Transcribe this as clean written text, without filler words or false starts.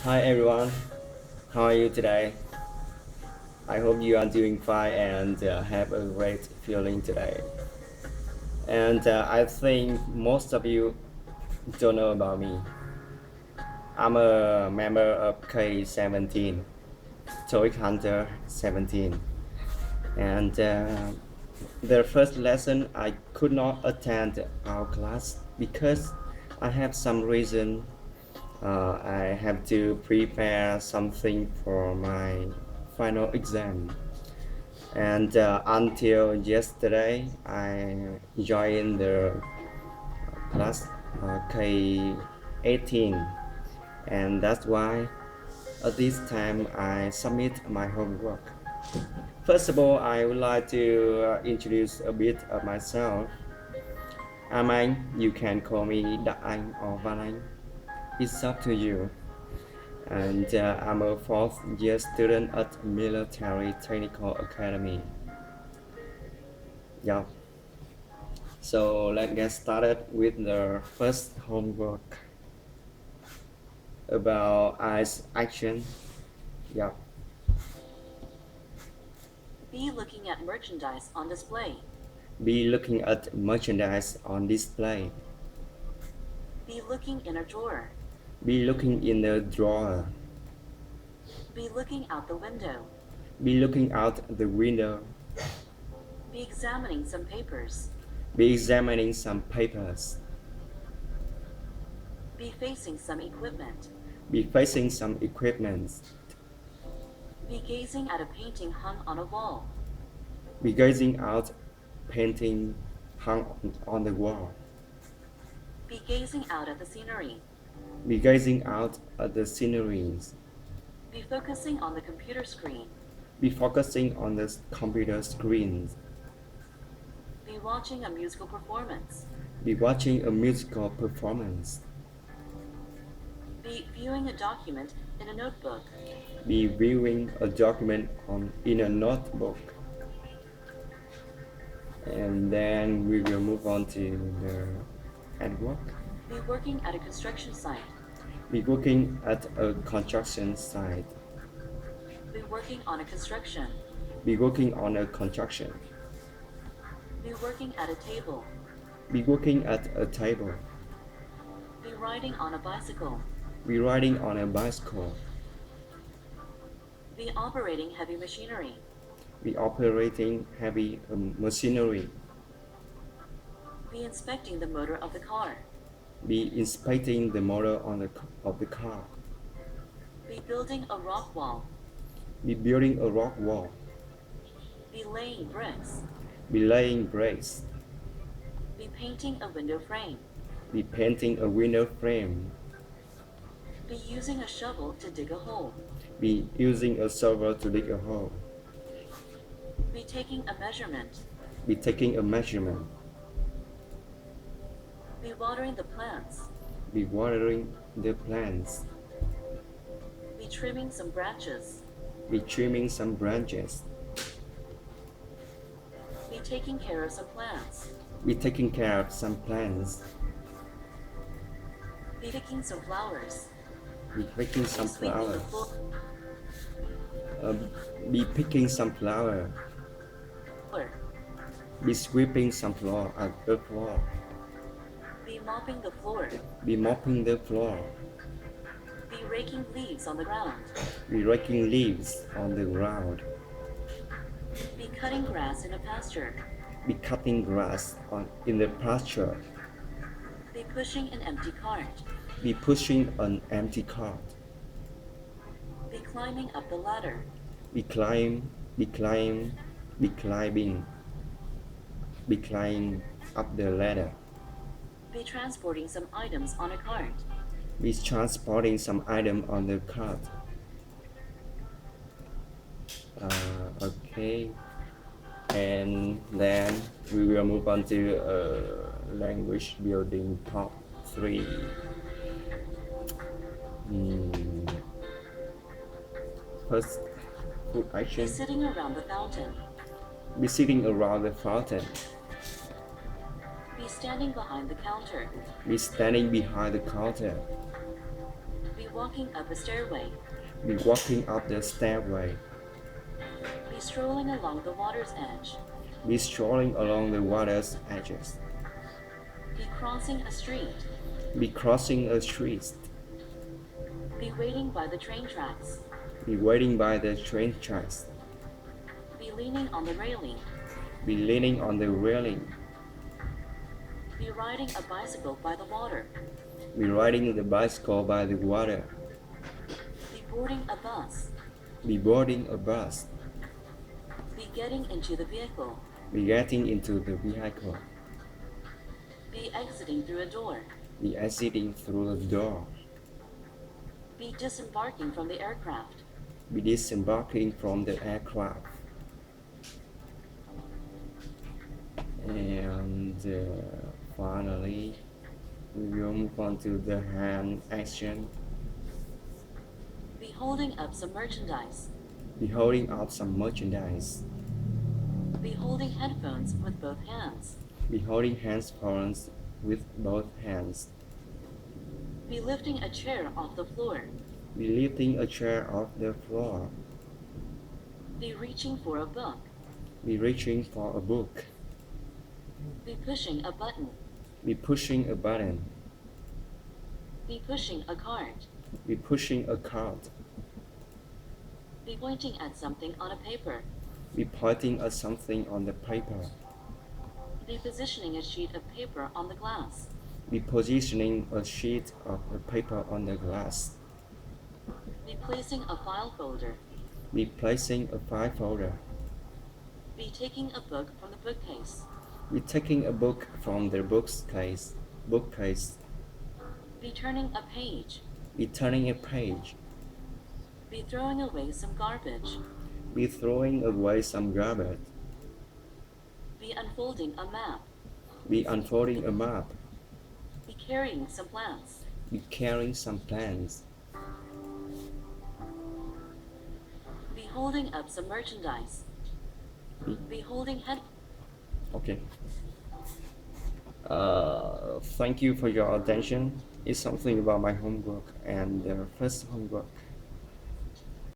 Hi everyone, how are you today? I hope you are doing fine and have a great feeling today. And I think most of you don't know about me. I'm a member of K17, Toeic Hunter 17. And the first lesson I could not attend our class because I have some reason. I have to prepare something for my final exam. And until yesterday, I joined the class K18, and that's why at this time I submit my homework. First of all, I would like to introduce a bit of myself. I'm Anh. You can call me Da Anh or Van Anh. It's up to you. And I'm a fourth year student at Military Technical Academy. Yeah. So let's get started with the first homework about eyes action. Yeah. Be looking at merchandise on display. Be looking at merchandise on display. Be looking in a drawer. Be looking in the drawer. Be looking out the window. Be looking out the window. Be examining some papers. Be examining some papers. Be facing some equipment. Be facing some equipment. Be gazing at a painting hung on a wall. Be gazing out painting hung on the wall. Be gazing out at the scenery. Be gazing out at the sceneries. Be focusing on the computer screen. Be focusing on the computer screens. Be watching a musical performance. Be watching a musical performance. Be viewing a document in a notebook. Be viewing a document in a notebook. And then we will move on to the handwork. Be working at a construction site. Be working at a construction site. Be working on a construction. Be working on a construction. Be working at a table. Be working at a table. Be riding on a bicycle. Be riding on a bicycle. Be operating heavy machinery. Be operating heavy machinery. Be inspecting the motor of the car. Be inspecting the motor of the car. Be building a rock wall. Be building a rock wall. Be laying bricks. Be laying bricks. Be painting a window frame. Be painting a window frame. Be using a shovel to dig a hole. Be using a shovel to dig a hole. Be taking a measurement. Be taking a measurement. Be watering the plants. Be watering the plants. Be trimming some branches. Be trimming some branches. Be taking care of some plants. Be taking care of some plants. Be picking some flowers. Be picking some Be sweeping the flowers. floor. Be picking some flower. Be sweeping some floor at the floor. Be mopping the floor. Be mopping the floor. Be raking leaves on the ground. Be raking leaves on the ground. Be cutting grass in a pasture. Be cutting grass in the pasture. Be pushing an empty cart. Be pushing an empty cart. Be climbing up the ladder. Be climbing up the ladder. Be transporting some items on a cart. Be transporting some item on the cart. Okay. And then we will move on to language building part 3. First, food Be action. sitting around the fountain. Be sitting around the fountain. Be standing behind the counter. Be standing behind the counter. Be walking up a stairway. Be walking up the stairway. Be strolling along the water's edge. Be strolling along the water's edges. Be crossing a street. Be crossing a street. Be waiting by the train tracks. Be waiting by the train tracks. Be leaning on the railing. Be leaning on the railing. Be riding a bicycle by the water. Be riding the bicycle by the water. Be boarding a bus. Be boarding a bus. Be getting into the vehicle. Be getting into the vehicle. Be exiting through a door. Be exiting through the door. Be disembarking from the aircraft. Be disembarking from the aircraft. And finally, we will move on to the hand action. Be holding up some merchandise. Be holding up some merchandise. Be holding headphones with both hands. Be holding headphones with both hands. Be lifting a chair off the floor. Be lifting a chair off the floor. Be reaching for a book. Be reaching for a book. Be pushing a button. Be pushing a button. Be pushing a cart. Be pushing a cart. Be pointing at something on a paper. Be pointing at something on the paper. Be positioning a sheet of paper on the glass. Be positioning a sheet of paper on the glass. Be placing a file folder. Be placing a file folder. Be taking a book from the bookcase. Be taking a book from the bookcase. Be turning a page. Be turning a page. Be throwing away some garbage. Be throwing away some garbage. Be unfolding a map. Be unfolding a map. Be carrying some plants. Be carrying some plants. Be holding up some merchandise. Be holding head. Okay. Thank you for your attention. It's something about my homework and the first homework.